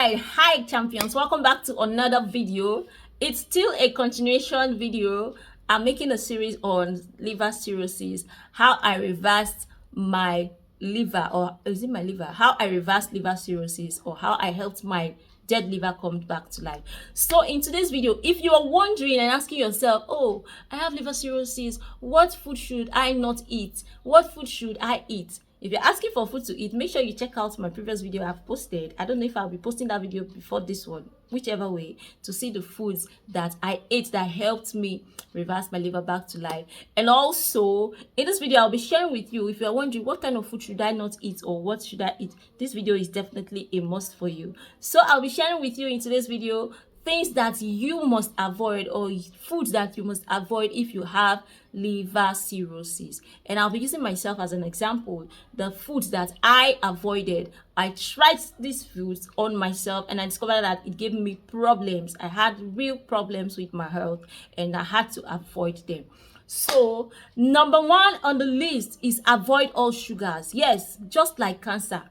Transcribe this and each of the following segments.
Hi champions, welcome back to another video. It's still a continuation video. I'm making a series on liver cirrhosis, how I reversed my liver, or is it my liver, how I reversed liver cirrhosis, or how I helped my dead liver come back to life. So in today's video, if you are wondering and asking yourself, oh, I have liver cirrhosis, what food should I not eat, what food should I eat? If you're asking for food to eat, make sure you check out my previous video I've posted. I don't know if I'll be posting that video before this one, whichever way, to see the foods that I ate that helped me reverse my liver back to life. And also, in this video, I'll be sharing with you, if you're wondering what kind of food should I not eat or what should I eat, this video is definitely a must for you. So I'll be sharing with you in today's video things that you must avoid, or foods that you must avoid if you have liver cirrhosis. And I'll be using myself as an example. The foods that I avoided, I tried these foods on myself and I discovered that it gave me problems. I had real problems with my health and I had to avoid them. So number one on the list is avoid all sugars. Yes, just like cancer.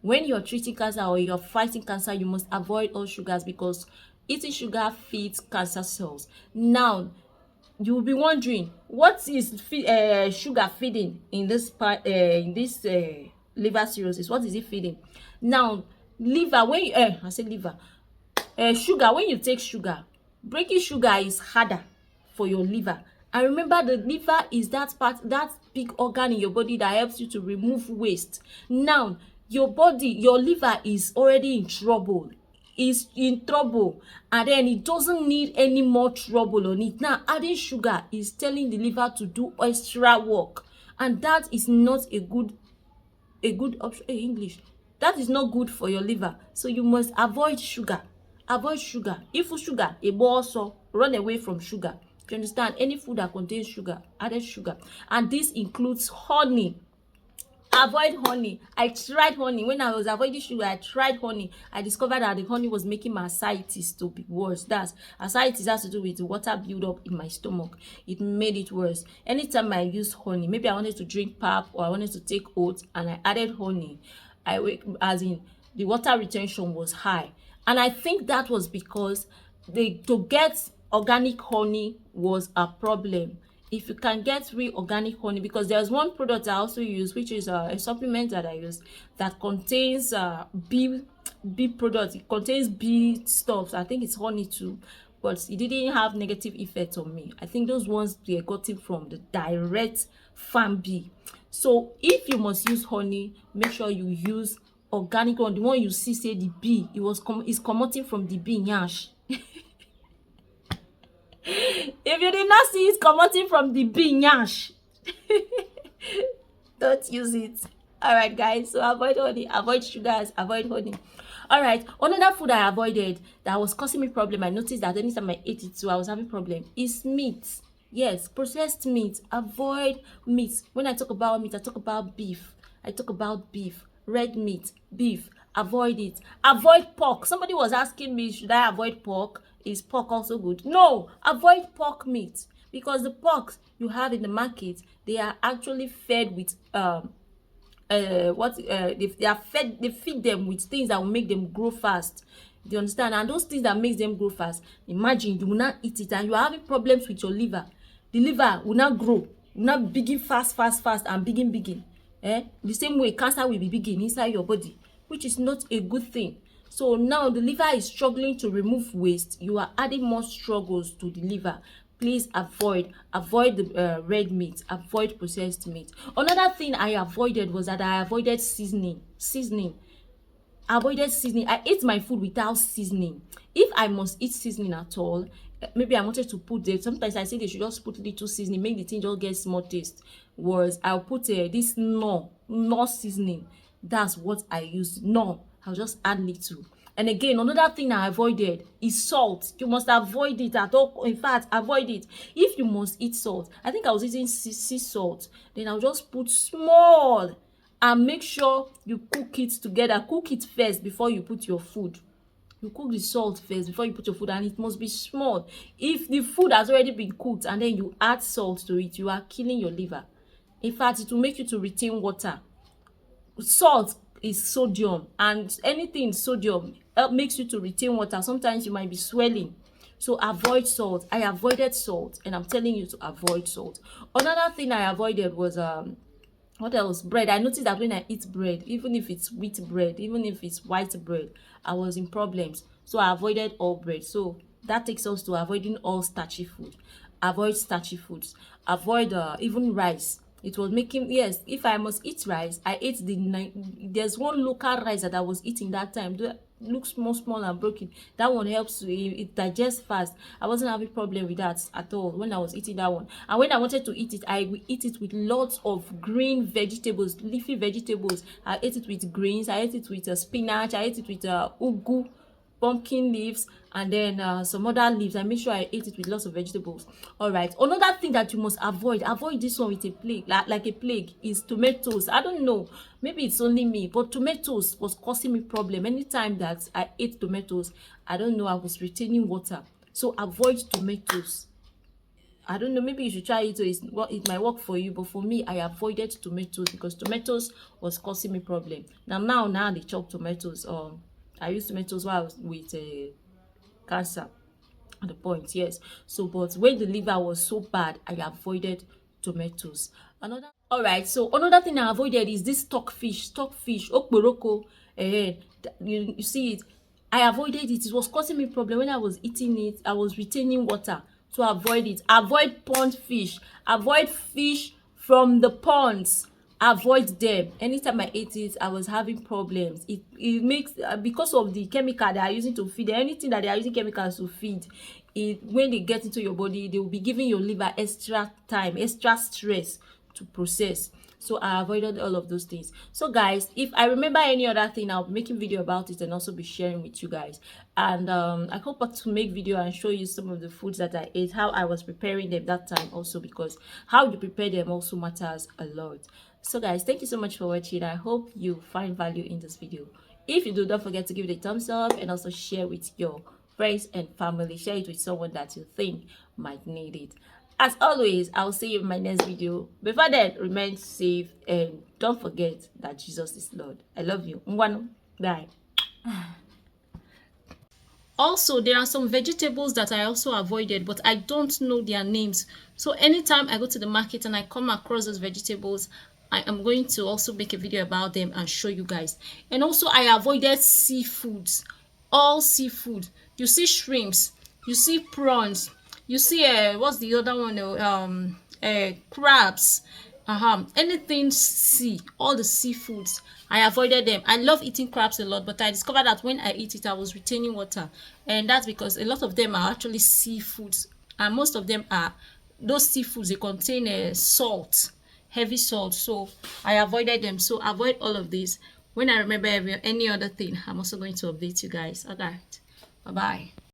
When you're treating cancer or you're fighting cancer, you must avoid all sugars, because eating sugar feeds cancer cells. Now, you will be wondering, what is sugar feeding in this part, liver cirrhosis? What is it feeding? Now, liver, when you, I say liver, sugar, when you take sugar, breaking sugar is harder for your liver. And remember, the liver is that part, that big organ in your body that helps you to remove waste. Now, your body, your liver is already in trouble, and then it doesn't need any more trouble on it. Now adding sugar is telling the liver to do extra work, and that is not a good option. English, that is not good for your liver. So you must avoid sugar. Avoid sugar. If sugar, a also run away from sugar. If you understand, any food that contains sugar, added sugar, and this includes honey. Avoid honey. I tried honey. When I was avoiding sugar, I tried honey. I discovered that the honey was making my ascites to be worse. That's ascites has to do with the water buildup in my stomach. It made it worse. Anytime I use honey, maybe I wanted to drink pap or I wanted to take oats and I added honey, as in the water retention was high. And I think that was because to get organic honey was a problem. If you can get real organic honey, because there's one product I also use, which is a supplement that I use that contains bee product. It contains bee stuff. I think it's honey too, but it didn't have negative effects on me. I think those ones they got it from the direct farm bee. So if you must use honey, make sure you use organic one. The one you see say the bee, is coming from the bee nyash. If you did not see it coming from the bee nyash, don't use it. All right guys, so avoid honey, avoid sugars, avoid honey. All right, another food I avoided that was causing me problem, I noticed that anytime I ate it too, I was having problem, is meat. Yes, processed meat. Avoid meat. When I talk about meat, I talk about beef. I talk about beef, red meat, beef. Avoid it. Avoid pork. Somebody was asking me, should I avoid pork? Is pork also good? No, avoid pork meat, because the pork you have in the market, they are actually fed with they feed them with things that will make them grow fast. Do you understand? And those things that makes them grow fast, imagine you will not eat it and you are having problems with your liver. The liver will not grow, will not begin fast and begin. The same way cancer will be begin inside your body, which is not a good thing. So now the liver is struggling to remove waste. You are adding more struggles to the liver. Please avoid the red meat, avoid processed meat. Another thing I avoided was that I avoided seasoning. I ate my food without seasoning. If I must eat seasoning at all, maybe I wanted to put there. Sometimes I say they should just put little seasoning, make the thing just get small taste. Whereas I'll put this no seasoning. That's what I use. No, I'll just add little. And again, another thing I avoided is salt. You must avoid it at all. In fact, avoid it. If you must eat salt, I think I was eating sea salt. Then I'll just put small, and make sure you cook it together. Cook it first before you put your food. You cook the salt first before you put your food, and it must be small. If the food has already been cooked and then you add salt to it, you are killing your liver. In fact, it will make you to retain water. Salt is sodium, and anything sodium makes you to retain water. Sometimes you might be swelling. So avoid salt. I avoided salt, and I'm telling you to avoid salt. Another thing I avoided was what else? Bread. I noticed that when I eat bread, even if it's wheat bread, even if it's white bread, I was in problems. So I avoided all bread. So that takes us to avoiding all starchy food. Avoid starchy foods. Avoid even rice. It was making, yes, if I must eat rice, I ate there's one local rice that I was eating that time. Looks small and broken. That one helps it digests fast. I wasn't having problem with that at all when I was eating that one. And when I wanted to eat it, I would eat it with lots of green vegetables, leafy vegetables. I ate it with greens. I ate it with spinach. I ate it with ugu, pumpkin leaves, and then some other leaves. I make sure I ate it with lots of vegetables. All right, another thing that you must avoid this one with a plague, like a plague, is tomatoes. I don't know, maybe it's only me, but tomatoes was causing me problem. Anytime that I ate tomatoes, I don't know, I was retaining water. So avoid tomatoes. I don't know, maybe you should try it. So it might work for you, but for me, I avoided tomatoes because tomatoes was causing me problem. Now they chop tomatoes. I use tomatoes while I was with cancer at the point, yes. So but when the liver was so bad, I avoided tomatoes. Another, all right, so another thing I avoided is this stockfish okporoko. You see it, I avoided it. It was causing me problem. When I was eating it, I was retaining water. So avoid it. Avoid pond fish. Avoid fish from the ponds. Avoid them. Anytime I ate it, I was having problems. It makes because of the chemical they are using to feed, anything that they are using chemicals to feed, it when they get into your body, they will be giving your liver extra time, extra stress to process. So I avoided all of those things. So guys, if I remember any other thing, I'll be making video about it and also be sharing with you guys. And I hope to make video and show you some of the foods that I ate, how I was preparing them that time also, because how you prepare them also matters a lot. So guys, thank you so much for watching. I hope you find value in this video. If you do, don't forget to give it a thumbs up and also share with your friends and family. Share it with someone that you think might need it. As always, I'll see you in my next video. Before then, remain safe and don't forget that Jesus is Lord. I love you. Bye. Also, there are some vegetables that I also avoided, but I don't know their names. So anytime I go to the market and I come across those vegetables, I am going to also make a video about them and show you guys. And also, I avoided seafoods. All seafood. You see shrimps, you see prawns, you see what's the other one? Crabs. Anything sea, all the seafoods, I avoided them. I love eating crabs a lot, but I discovered that when I eat it, I was retaining water, and that's because a lot of them are actually seafoods, and most of them are those seafoods, they contain salt, heavy salt. So I avoided them. So avoid all of these. When I remember any other thing, I'm also going to update you guys. All right, bye bye.